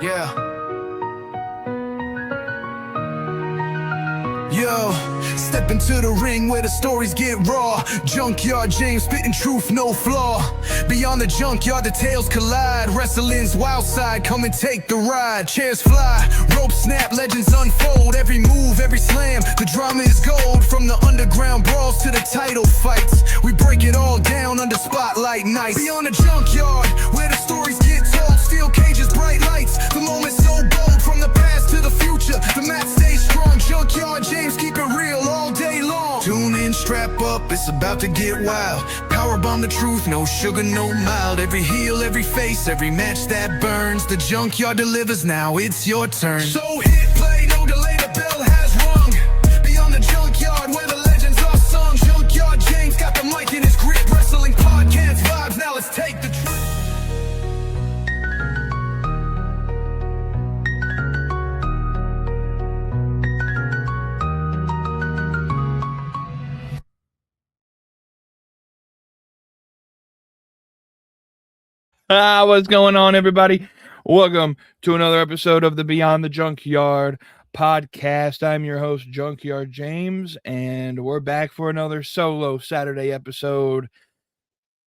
Yeah. Yo, step into the ring where the stories get raw. Junkyard James spitting truth, no flaw. Beyond the junkyard, the tales collide. Wrestling's wild side, come and take the ride. Chairs fly, ropes snap, legends unfold. Every move, every slam, the drama is gold. From the underground brawls to the title fights, we break it all down under spotlight nights. Beyond the junkyard, where the stories get told. Steel cages, bright lights, the moment's so bold. From the past to the future, the match stays strong. Junkyard James, keep it real all day long. Tune in, strap up, it's about to get wild. Powerbomb the truth, no sugar, no mild. Every heel, every face, every match that burns. The junkyard delivers, now it's your turn. So hit play, no delay, the bell has rung. Beyond the junkyard, where the legends are sung. Junkyard James got the mic in his grip. Wrestling podcast vibes, now let's take the trip. What's going on, everybody? Welcome to another episode of the Beyond the Junkyard podcast. I'm your host, Junkyard James, and we're back for another solo Saturday episode.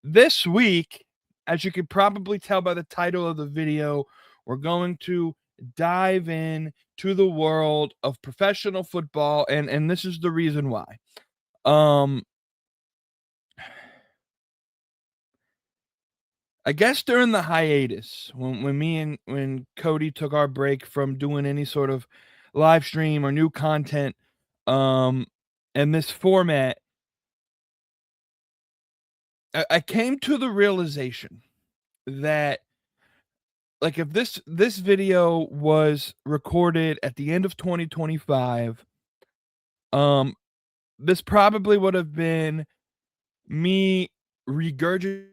This week, as you could probably tell by the title of the video, we're going to dive in to the world of professional football, and this is the reason why. I guess during the hiatus, when Cody took our break from doing any sort of live stream or new content, and this format, I came to the realization that, like, if this video was recorded at the end of 2025, this probably would have been me regurgitating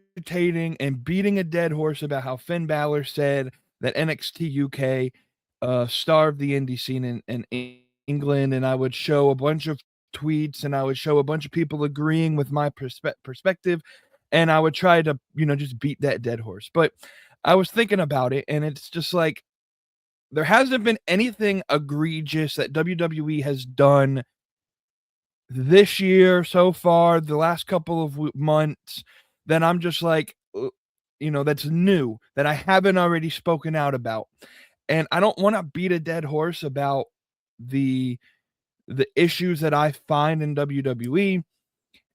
and beating a dead horse about how Finn Balor said that NXT UK starved the indie scene in England, and I would show a bunch of tweets and I would show a bunch of people agreeing with my perspective, and I would try to, just beat that dead horse. But I was thinking about it, and it's just like, there hasn't been anything egregious that WWE has done this year so far, the last couple of months, that I'm just like, that's new, that I haven't already spoken out about. And I don't want to beat a dead horse about the issues that I find in WWE.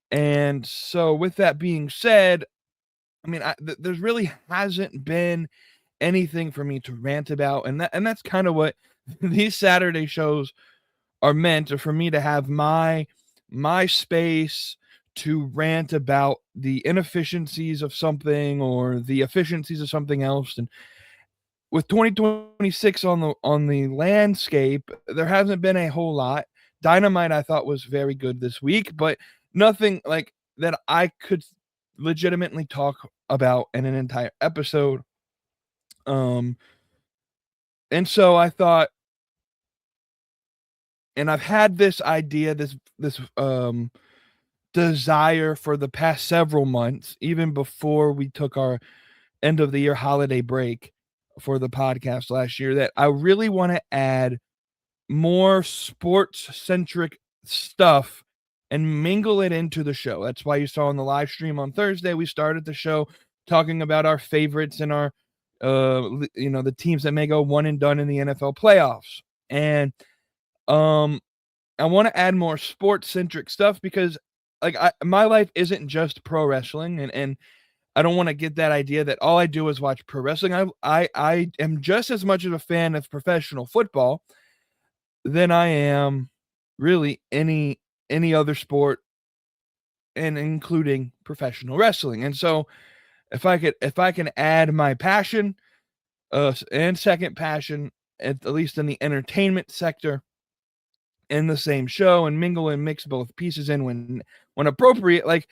And so with that being said, I mean, there's really hasn't been anything for me to rant about. And that's kind of what these Saturday shows are meant, or for me to have my space to rant about the inefficiencies of something or the efficiencies of something else. And with 2026 on the landscape, there hasn't been a whole lot. Dynamite, I thought, was very good this week, but nothing like that I could legitimately talk about in an entire episode. And so I thought, and I've had this idea, this desire for the past several months, even before we took our end of the year holiday break for the podcast last year, that I really want to add more sports centric stuff and mingle it into the show. That's why you saw on the live stream on Thursday, we started the show talking about our favorites and our the teams that may go one and done in the NFL playoffs. And I want to add more sports centric stuff, because my life isn't just pro wrestling, and I don't want to get that idea that all I do is watch pro wrestling. I am just as much of a fan of professional football than I am really any other sport, and including professional wrestling. And so if I can add my passion and second passion, at least in the entertainment sector, in the same show, and mingle and mix both pieces in when appropriate, like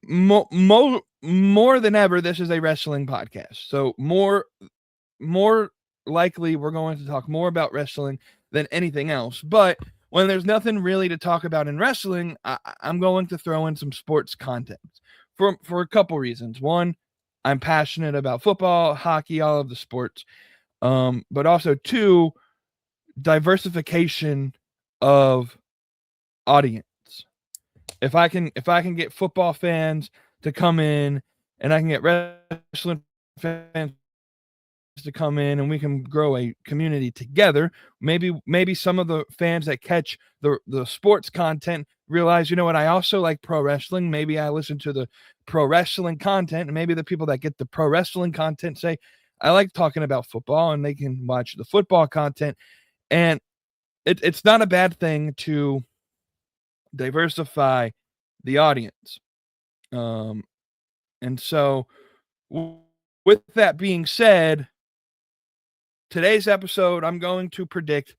more than ever, this is a wrestling podcast. So more likely we're going to talk more about wrestling than anything else. But when there's nothing really to talk about in wrestling, I'm going to throw in some sports content for a couple reasons. One, I'm passionate about football, hockey, all of the sports. But also 2, diversification of audience. If I can get football fans to come in, and I can get wrestling fans to come in, and we can grow a community together. Maybe some of the fans that catch the sports content realize, you know what, I also like pro wrestling. Maybe I listen to the pro wrestling content, and maybe the people that get the pro wrestling content say, I like talking about football, and they can watch the football content. And it's not a bad thing to diversify the audience. And so, with that being said, today's episode, I'm going to predict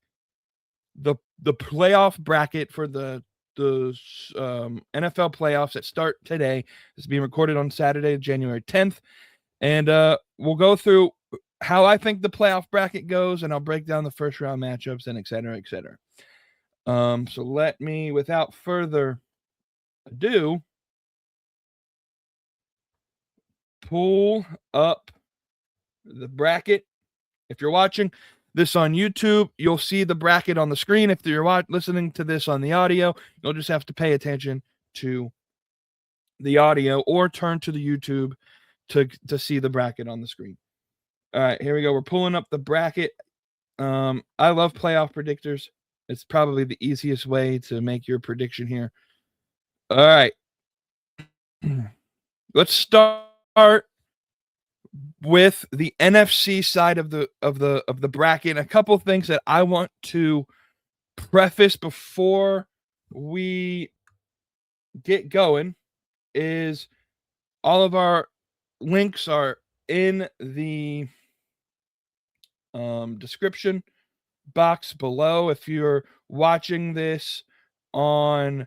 the playoff bracket for the NFL playoffs that start today. This is being recorded on Saturday, January 10th. And we'll go through how I think the playoff bracket goes, and I'll break down the first round matchups and et cetera, et cetera. So let me, without further ado, pull up the bracket. If you're watching this on YouTube, you'll see the bracket on the screen. If you're listening to this on the audio, you'll just have to pay attention to the audio or turn to the YouTube to see the bracket on the screen. All right, here we go. We're pulling up the bracket. I love playoff predictors. It's probably the easiest way to make your prediction here. All right. Let's start with the NFC side of the bracket. A couple things that I want to preface before we get going is all of our links are in the description box below. If you're watching this on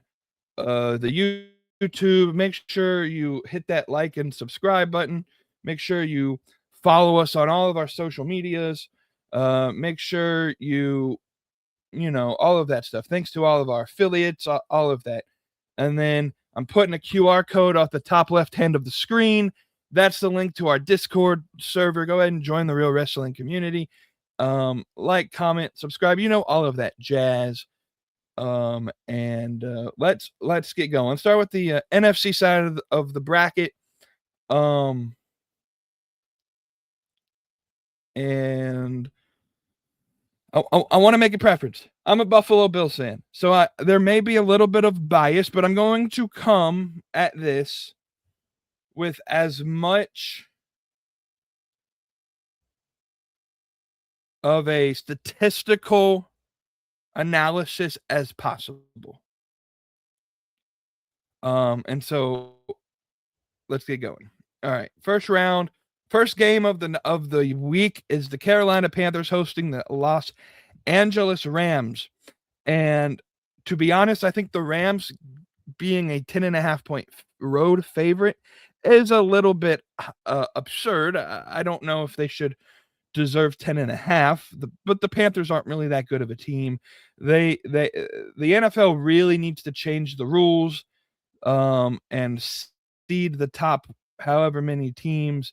the YouTube, make sure you hit that like and subscribe button. Make sure you follow us on all of our social medias. Make sure you know, all of that stuff. Thanks to all of our affiliates, all of that. And then I'm putting a QR code off the top left hand of the screen. That's the link to our Discord server. Go ahead and join the Real Wrestling community. Like, comment, subscribe, you know, all of that jazz. And let's get going. Let's start with the NFC side of the bracket. And I want to make a preference. I'm a Buffalo Bills fan, so there may be a little bit of bias, but I'm going to come at this with as much of a statistical analysis as possible. And so let's get going. All right, first game of the week is the Carolina Panthers hosting the Los Angeles Rams. And to be honest, I think the Rams being a 10.5 point road favorite is a little bit absurd. I don't know if they should deserve 10.5, but the Panthers aren't really that good of a team. The NFL really needs to change the rules and seed the top however many teams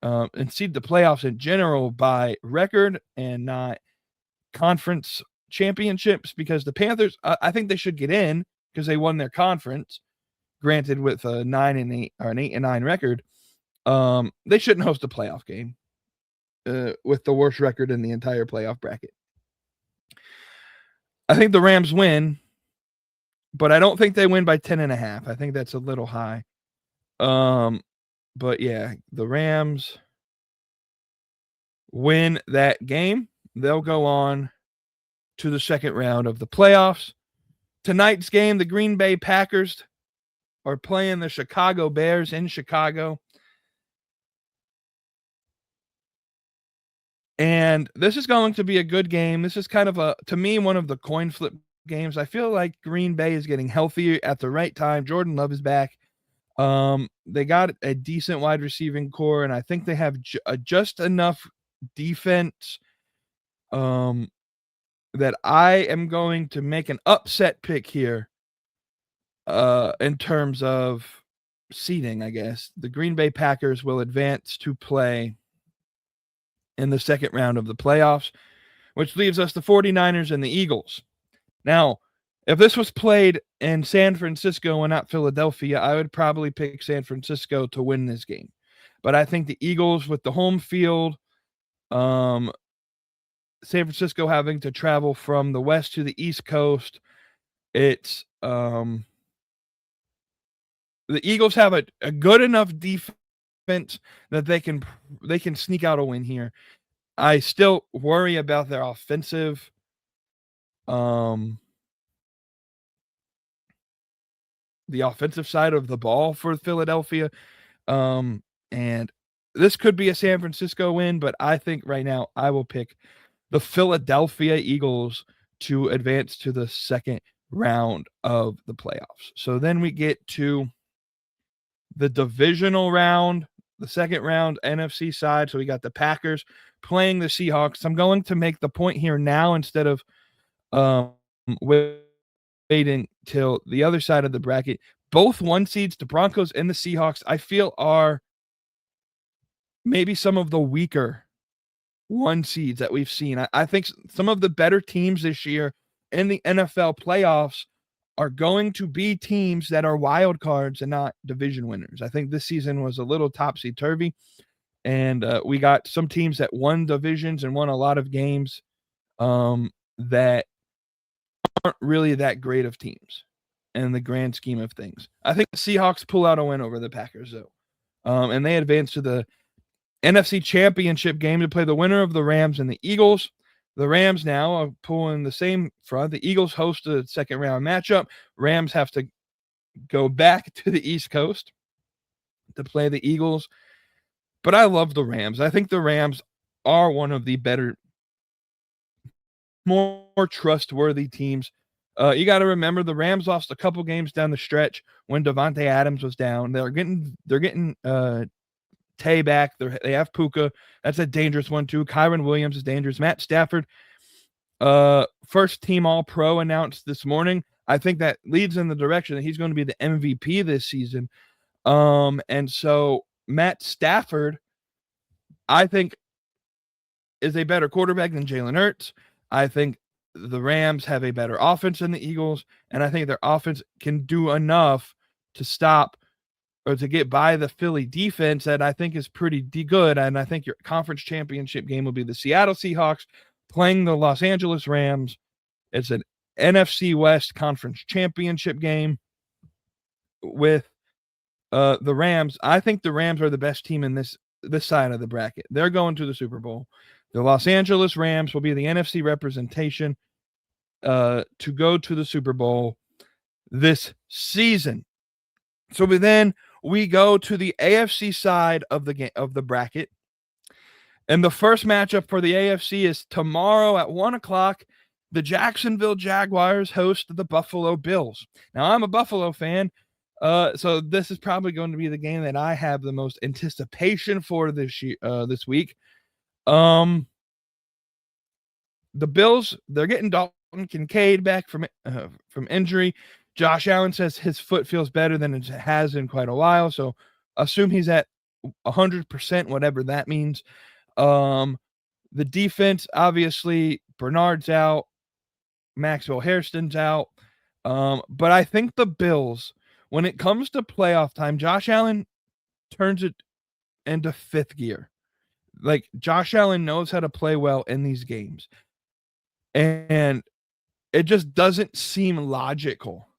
and seed the playoffs in general by record and not conference championships, because the Panthers, I think they should get in because they won their conference, granted with a 9-8 or an 8-9 record. They shouldn't host a playoff game with the worst record in the entire playoff bracket. I think the Rams win, but I don't think they win by 10.5. I think that's a little high. But yeah, the Rams win that game. They'll go on to the second round of the playoffs. Tonight's game, the Green Bay Packers are playing the Chicago Bears in Chicago. And this is going to be a good game. This is kind of to me, one of the coin flip games. I feel like Green Bay is getting healthier at the right time. Jordan Love is back. They got a decent wide receiving core, and I think they have just enough defense that I am going to make an upset pick here in terms of seeding, I guess, the Green Bay Packers will advance to play in the second round of the playoffs, which leaves us the 49ers and the Eagles. Now, if this was played in San Francisco and not Philadelphia, I would probably pick San Francisco to win this game. But I think the Eagles with the home field, San Francisco having to travel from the west to the east coast, it's the Eagles have a good enough defense that they can sneak out a win here. I still worry about their offensive the offensive side of the ball for Philadelphia. And this could be a San Francisco win, but I think right now I will pick the Philadelphia Eagles to advance to the second round of the playoffs. So then we get to the divisional round, the second round NFC side. So we got the Packers playing the Seahawks. I'm going to make the point here now instead of waiting till the other side of the bracket. Both one seeds, the Broncos and the Seahawks, I feel are maybe some of the weaker one seeds that we've seen. I think some of the better teams this year in the NFL playoffs are going to be teams that are wild cards and not division winners. I think this season was a little topsy-turvy, and we got some teams that won divisions and won a lot of games that aren't really that great of teams in the grand scheme of things. I think the Seahawks pull out a win over the Packers, though, and they advance to the NFC Championship game to play the winner of the Rams and the Eagles. The Rams now are pulling the same front. The Eagles host a second round matchup. Rams have to go back to the East Coast to play the Eagles. But I love the Rams. I think the Rams are one of the better, more trustworthy teams. You got to remember the Rams lost a couple games down the stretch when Devontae Adams was down. They're getting Tay back. They have Puka. That's a dangerous one too. Kyron Williams is dangerous. Matt Stafford, first team All-Pro announced this morning. I think that leads in the direction that he's going to be the MVP this season. And so Matt Stafford, I think, is a better quarterback than Jalen Hurts. I think the Rams have a better offense than the Eagles, and I think their offense can do enough to stop or to get by the Philly defense that I think is pretty good. And I think your conference championship game will be the Seattle Seahawks playing the Los Angeles Rams. It's an NFC West conference championship game with the Rams. I think the Rams are the best team in this side of the bracket. They're going to the Super Bowl. The Los Angeles Rams will be the NFC representation to go to the Super Bowl this season. So then we go to the AFC side of the bracket. And the first matchup for the AFC is tomorrow at 1:00. The Jacksonville Jaguars host the Buffalo Bills. Now, I'm a Buffalo fan, so this is probably going to be the game that I have the most anticipation for this week. The Bills, they're getting Dalton Kincaid back from injury. Josh Allen says his foot feels better than it has in quite a while, so assume he's at 100%, whatever that means. The defense, obviously, Bernard's out, Maxwell Hairston's out, but I think the Bills, when it comes to playoff time, Josh Allen turns it into fifth gear. Like, Josh Allen knows how to play well in these games, and it just doesn't seem logical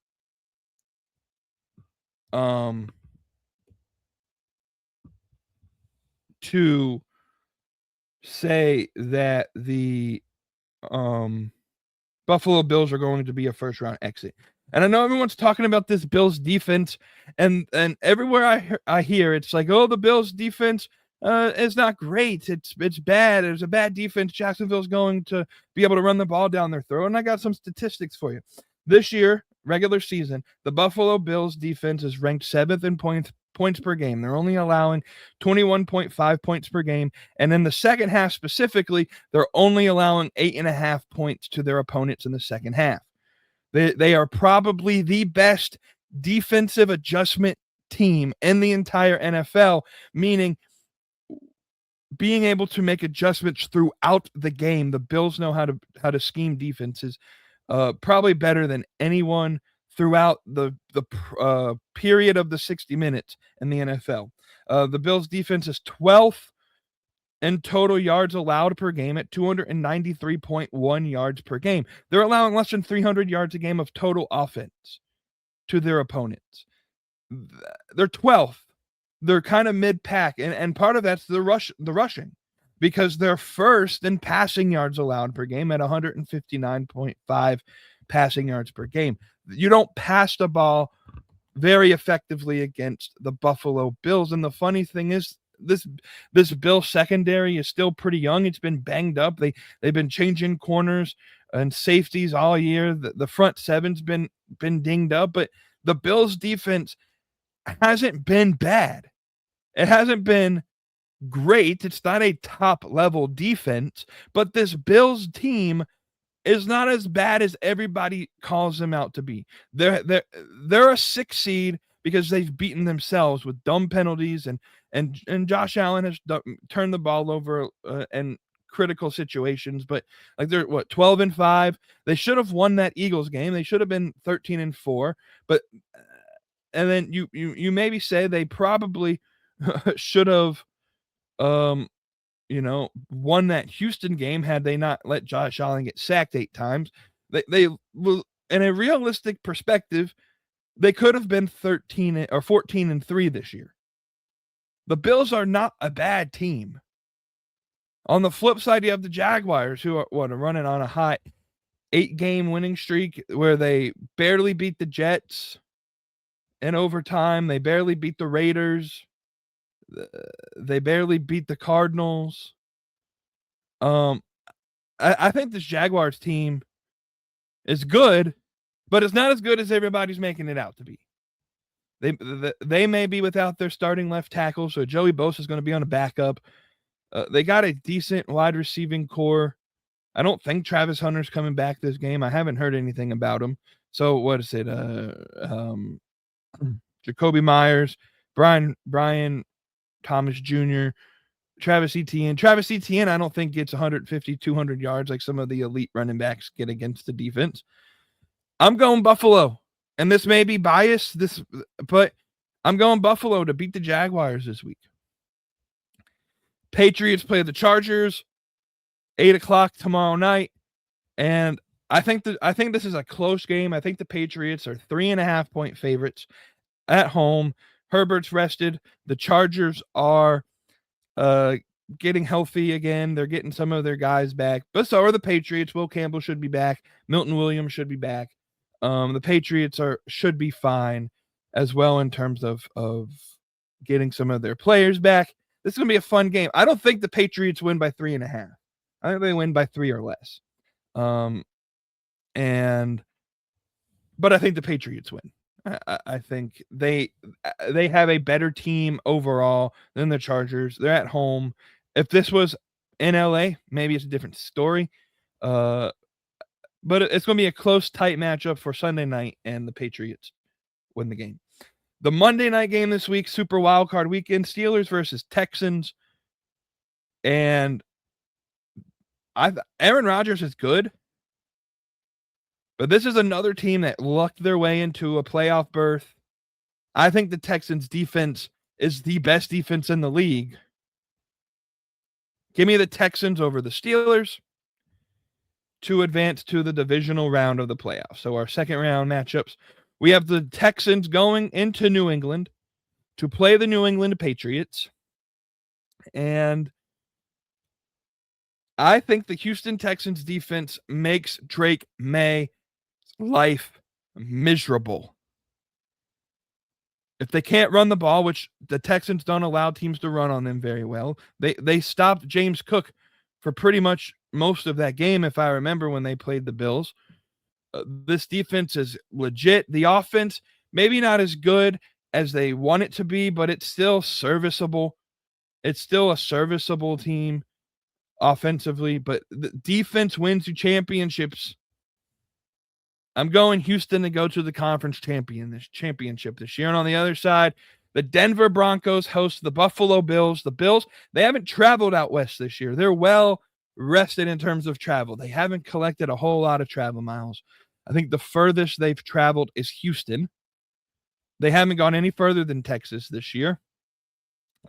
to say that the Buffalo Bills are going to be a first round exit. And I know everyone's talking about this Bills defense, and everywhere I hear it's like, oh, the Bills defense is not great. It's bad. It's a bad defense. Jacksonville's going to be able to run the ball down their throat. And I got some statistics for you. This year, regular season, the Buffalo Bills defense is ranked 7th in points per game. They're only allowing 21.5 points per game. And in the second half specifically, they're only allowing 8.5 points to their opponents in the second half. They are probably the best defensive adjustment team in the entire NFL, meaning being able to make adjustments throughout the game. The Bills know how to scheme defenses probably better than anyone throughout the period of the 60 minutes in the NFL. The Bills defense is 12th in total yards allowed per game at 293.1 yards per game. They're allowing less than 300 yards a game of total offense to their opponents. They're 12th. They're kind of mid-pack, and part of that's the rushing, because they're first in passing yards allowed per game at 159.5 passing yards per game. You don't pass the ball very effectively against the Buffalo Bills, and the funny thing is, this Bills secondary is still pretty young. It's been banged up. They've been changing corners and safeties all year. The front seven's been dinged up, but the Bills defense hasn't been bad. It hasn't been great. It's not a top level defense, but this Bills team is not as bad as everybody calls them out to be. They're a 6 seed because they've beaten themselves with dumb penalties, and Josh Allen has turned the ball over in critical situations, but like they're 12-5. They should have won that Eagles game. They should have been 13-4, but and then you maybe say they probably should have won that Houston game had they not let Josh Allen get sacked 8 times. They will, in a realistic perspective, they could have been 13 or 14-3 this year. The Bills are not a bad team. On the flip side, you have the Jaguars, who are running on a hot 8-game winning streak where they barely beat the Jets in overtime. They barely beat the Raiders. They barely beat the Cardinals. I think this Jaguars team is good, but it's not as good as everybody's making it out to be. They may be without their starting left tackle, so Joey Bosa is going to be on a backup. They got a decent wide receiving core. I don't think Travis Hunter's coming back this game. I haven't heard anything about him. So what is it? Jacoby Myers, Brian Thomas Jr., Travis Etienne. Travis Etienne, I don't think gets 150, 200 yards like some of the elite running backs get against the defense. I'm going Buffalo. And this may be biased, but I'm going Buffalo to beat the Jaguars this week. Patriots play the Chargers, 8:00 tomorrow night, and I think this is a close game. I think the Patriots are 3.5-point favorites at home. Herbert's rested. The Chargers are getting healthy again. They're getting some of their guys back, but so are the Patriots. Will Campbell should be back. Milton Williams should be back. The Patriots should be fine as well in terms of getting some of their players back. This is going to be a fun game. I don't think the Patriots win by 3.5. I think they win by 3 or less. But I think the Patriots win. I think they have a better team overall than the Chargers. They're at home. If this was in LA, maybe it's a different story. But it's going to be a close, tight matchup for Sunday night, and the Patriots win the game. The Monday night game this week, Super Wildcard Weekend, Steelers versus Texans. And Aaron Rodgers is good, but this is another team that lucked their way into a playoff berth. I think the Texans' defense is the best defense in the league. Give me the Texans over the Steelers to advance to the divisional round of the playoffs. So our second round matchups, we have the Texans going into New England to play the New England Patriots. And I think the Houston Texans defense makes Drake May's life miserable. If they can't run the ball, which the Texans don't allow teams to run on them very well, they stopped James Cook for pretty much most of that game, if I remember, when they played the Bills. This defense is legit. The offense, maybe not as good as they want it to be, but it's still serviceable. It's still a serviceable team offensively, but the defense wins you championships. I'm going Houston to go to the conference championship this year. And on the other side, The Denver Broncos host the Buffalo Bills. The Bills, they haven't traveled out west this year. They're well rested in terms of travel. They haven't collected a whole lot of travel miles. I think the furthest they've traveled is Houston. They haven't gone any further than Texas this year.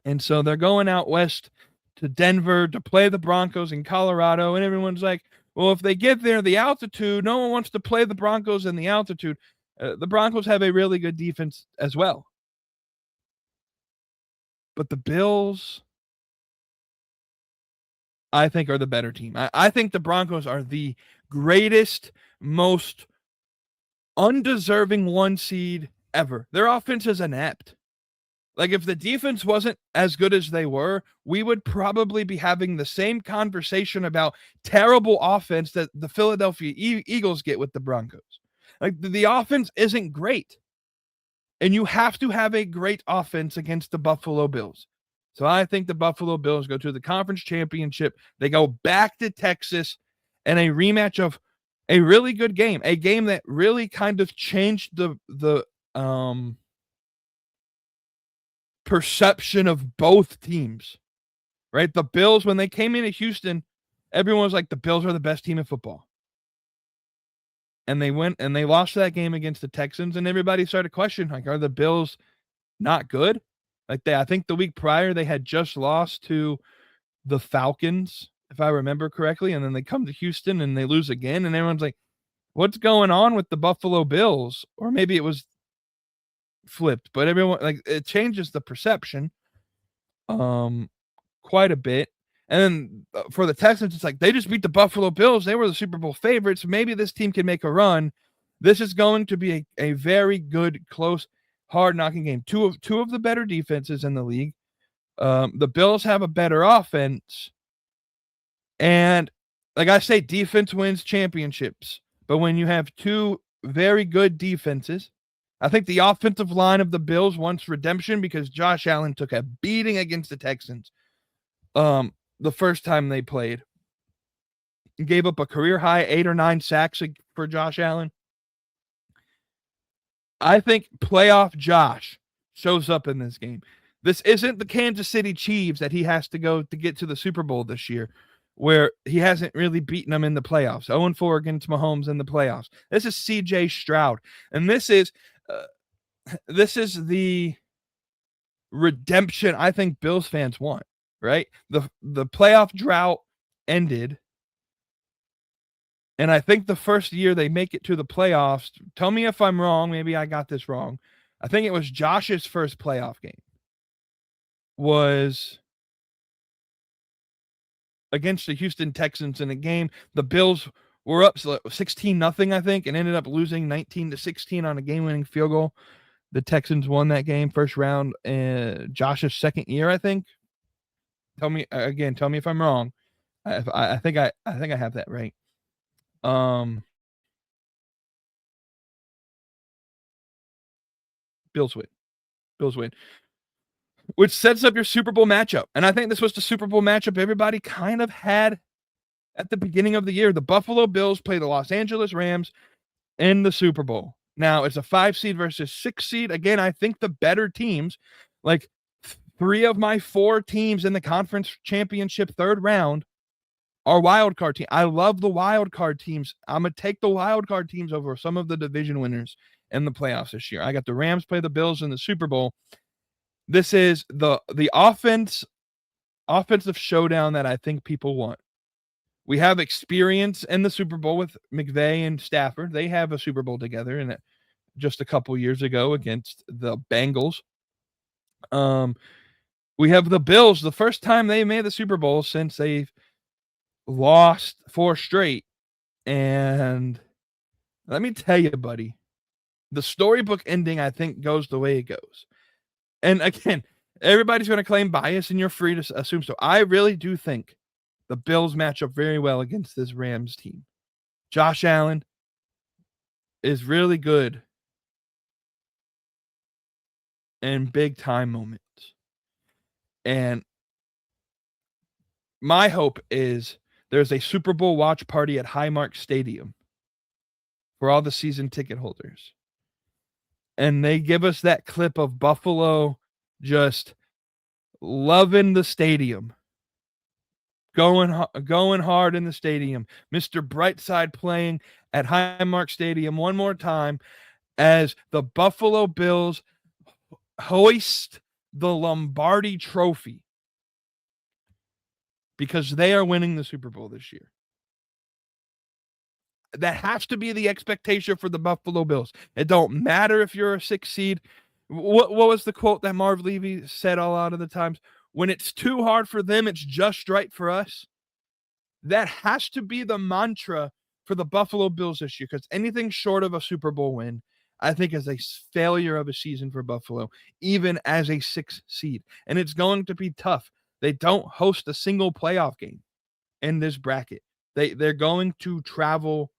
And so they're going out west to Denver to play the Broncos in Colorado. And everyone's like, well, if they get there, the altitude, no one wants to play the Broncos in the altitude. The Broncos have a really good defense as well. But the Bills, I think, are the better team. I think the Broncos are the greatest, most undeserving 1 seed ever. Their offense is inept. Like, if the defense wasn't as good as they were, we would probably be having the same conversation about terrible offense that the Philadelphia Eagles get with the Broncos. Like, the offense isn't great. And you have to have a great offense against the Buffalo Bills. So I think the Buffalo Bills go to the conference championship. They go back to Texas and a rematch of a really good game, a game that really kind of changed the perception of both teams, right? The Bills, when they came into Houston, everyone was like, the Bills are the best team in football. And they went and they lost that game against the Texans, and everybody started questioning, like, are the Bills not good? Like, I think the week prior, they had just lost to the Falcons, if I remember correctly, and then they come to Houston and they lose again, and everyone's like, what's going on with the Buffalo Bills? Or maybe it was flipped, but everyone, like, it changes the perception quite a bit. And then for the Texans, it's like, they just beat the Buffalo Bills. They were the Super Bowl favorites. Maybe this team can make a run. This is going to be a very good, close, hard-knocking game. Two of the better defenses in the league. The Bills have a better offense. And like I say, defense wins championships. But when you have two very good defenses, I think the offensive line of the Bills wants redemption because Josh Allen took a beating against the Texans. The first time they played, he gave up a career high 8 or 9 sacks for Josh Allen. I think playoff Josh shows up in this game. This isn't the Kansas City Chiefs that he has to go to get to the Super Bowl this year, where he hasn't really beaten them in the playoffs. 0-4 against Mahomes in the playoffs. This is C.J. Stroud, and this is the redemption I think Bills fans want. Right? The playoff drought ended. And I think the first year they make it to the playoffs, tell me if I'm wrong, maybe I got this wrong. I think it was Josh's first playoff game was against the Houston Texans in a game. The Bills were up 16-0, I think, and ended up losing 19-16 on a game-winning field goal. The Texans won that game first round, Josh's second year, I think. Tell me if I'm wrong. I think I have that right. Bills win. Which sets up your Super Bowl matchup. And I think this was the Super Bowl matchup everybody kind of had at the beginning of the year. The Buffalo Bills play the Los Angeles Rams in the Super Bowl. Now, it's a 5 seed versus 6 seed. Again, I think the better teams, like 3 of my 4 teams in the conference championship third round, are wild card teams. I love the wild card teams. I'm going to take the wild card teams over some of the division winners in the playoffs this year. I got the Rams play the Bills in the Super Bowl. This is the offensive showdown that I think people want. We have experience in the Super Bowl with McVay and Stafford. They have a Super Bowl together in just a couple years ago against the Bengals. We have the Bills, the first time they made the Super Bowl since they've lost 4 straight. And let me tell you, buddy, the storybook ending, I think, goes the way it goes. And again, everybody's going to claim bias, and you're free to assume so. I really do think the Bills match up very well against this Rams team. Josh Allen is really good in big time moments. And my hope is there's a Super Bowl watch party at Highmark Stadium for all the season ticket holders. And they give us that clip of Buffalo just loving the stadium. Going hard in the stadium. Mr. Brightside playing at Highmark Stadium one more time as the Buffalo Bills hoist the Lombardi Trophy because they are winning the Super Bowl this year. That has to be the expectation for the Buffalo Bills. It don't matter if you're a 6 seed. What was the quote that Marv Levy said a lot of the times? When it's too hard for them, it's just right for us. That has to be the mantra for the Buffalo Bills this year, because anything short of a Super Bowl win, I think, is a failure of a season for Buffalo, even as a 6 seed. And it's going to be tough. They don't host a single playoff game in this bracket. They're going to travel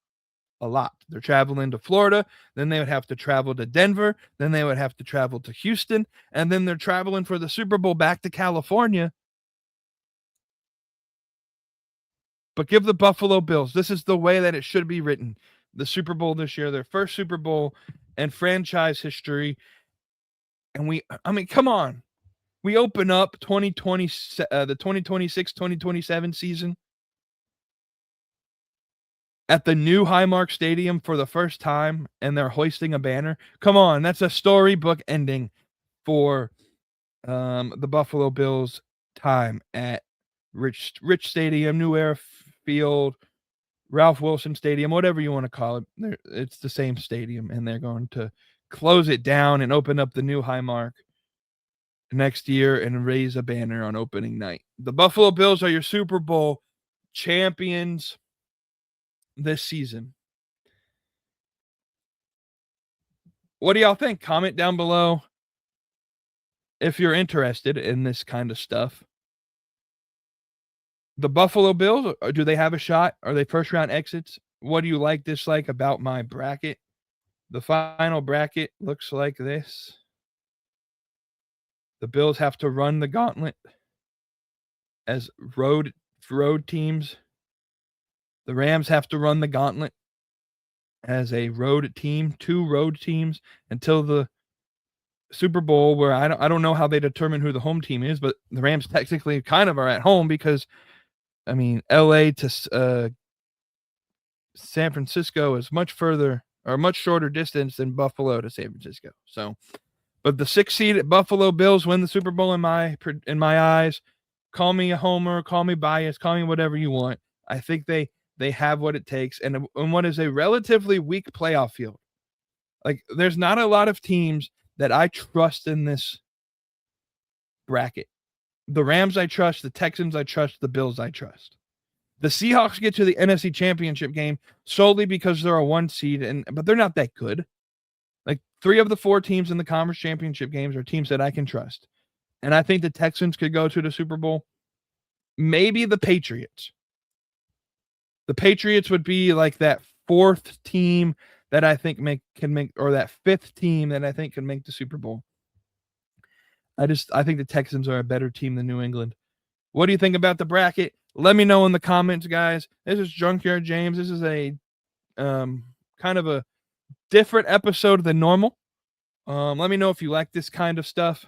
a lot. They're traveling to Florida, then they would have to travel to Denver, then they would have to travel to Houston, and then they're traveling for the Super Bowl back to California. But give the Buffalo Bills, this is the way that it should be written. The Super Bowl this year, their first Super Bowl in franchise history. And come on. We open up the 2026-2027 season at the new Highmark Stadium for the first time, and they're hoisting a banner. Come on, that's a storybook ending for the Buffalo Bills' time at Rich Stadium, New Era Field, Ralph Wilson Stadium, whatever you want to call it. It's the same stadium, and they're going to close it down and open up the new Highmark next year and raise a banner on opening night. The Buffalo Bills are your Super Bowl champions this season. What do y'all think? Comment down below if you're interested in this kind of stuff. The Buffalo Bills, do they have a shot? Are they first round exits? What do you like, dislike about my bracket? The final bracket looks like this. The Bills have to run the gauntlet as road teams. The Rams have to run the gauntlet as a road team, 2 road teams until the Super Bowl, where I don't know how they determine who the home team is, but the Rams technically kind of are at home because, I mean, LA to San Francisco is much further or much shorter distance than Buffalo to San Francisco. So, but the 6 seed at Buffalo Bills win the Super Bowl in my eyes. Call me a homer, call me biased, call me whatever you want. I think they have what it takes, and what is a relatively weak playoff field. Like, there's not a lot of teams that I trust in this bracket. The Rams I trust, the Texans I trust, the Bills I trust. The Seahawks get to the NFC Championship game solely because they're a 1 seed, but they're not that good. Like, 3 of the 4 teams in the conference championship games are teams that I can trust. And I think the Texans could go to the Super Bowl. Maybe the Patriots. The Patriots would be like that 4th team that I think can make, or that 5th team that I think can make the Super Bowl. I think the Texans are a better team than New England. What do you think about the bracket? Let me know in the comments, guys. This is Junkyard James. This is a kind of a different episode than normal. Let me know if you like this kind of stuff.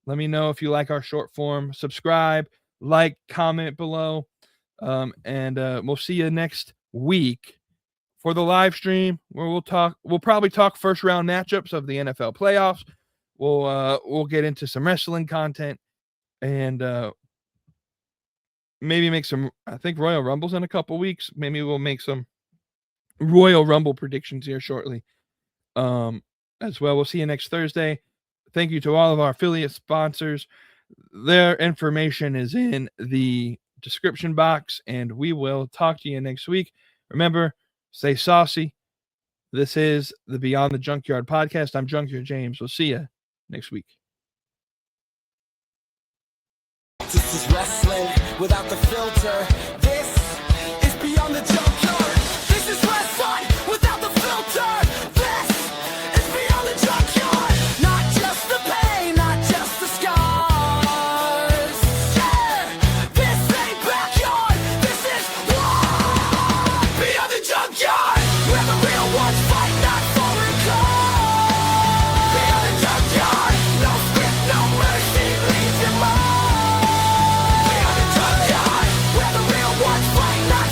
Let me know if you like our short form. Subscribe, like, comment below. And we'll see you next week for the live stream where we'll probably talk first round matchups of the NFL playoffs. We'll get into some wrestling content and maybe make some, I think, Royal Rumbles in a couple weeks. Maybe we'll make some Royal Rumble predictions here shortly as well. We'll see you next Thursday. Thank you to all of our affiliate sponsors. Their information is in the description box, and we will talk to you next week. Remember, stay saucy. This is the Beyond the Junkyard podcast. I'm Junkyard James. We'll see you next week. This is wrestling without the filter. This is Beyond the Junkyard. This is wrestling without the filter. This is Beyond the Junkyard. Not just the pain, not just the scars. Yeah, this ain't backyard. This is Beyond the Junkyard. Where the real ones fight, not falling cold. Beyond the Junkyard. No spit, no let's fight now.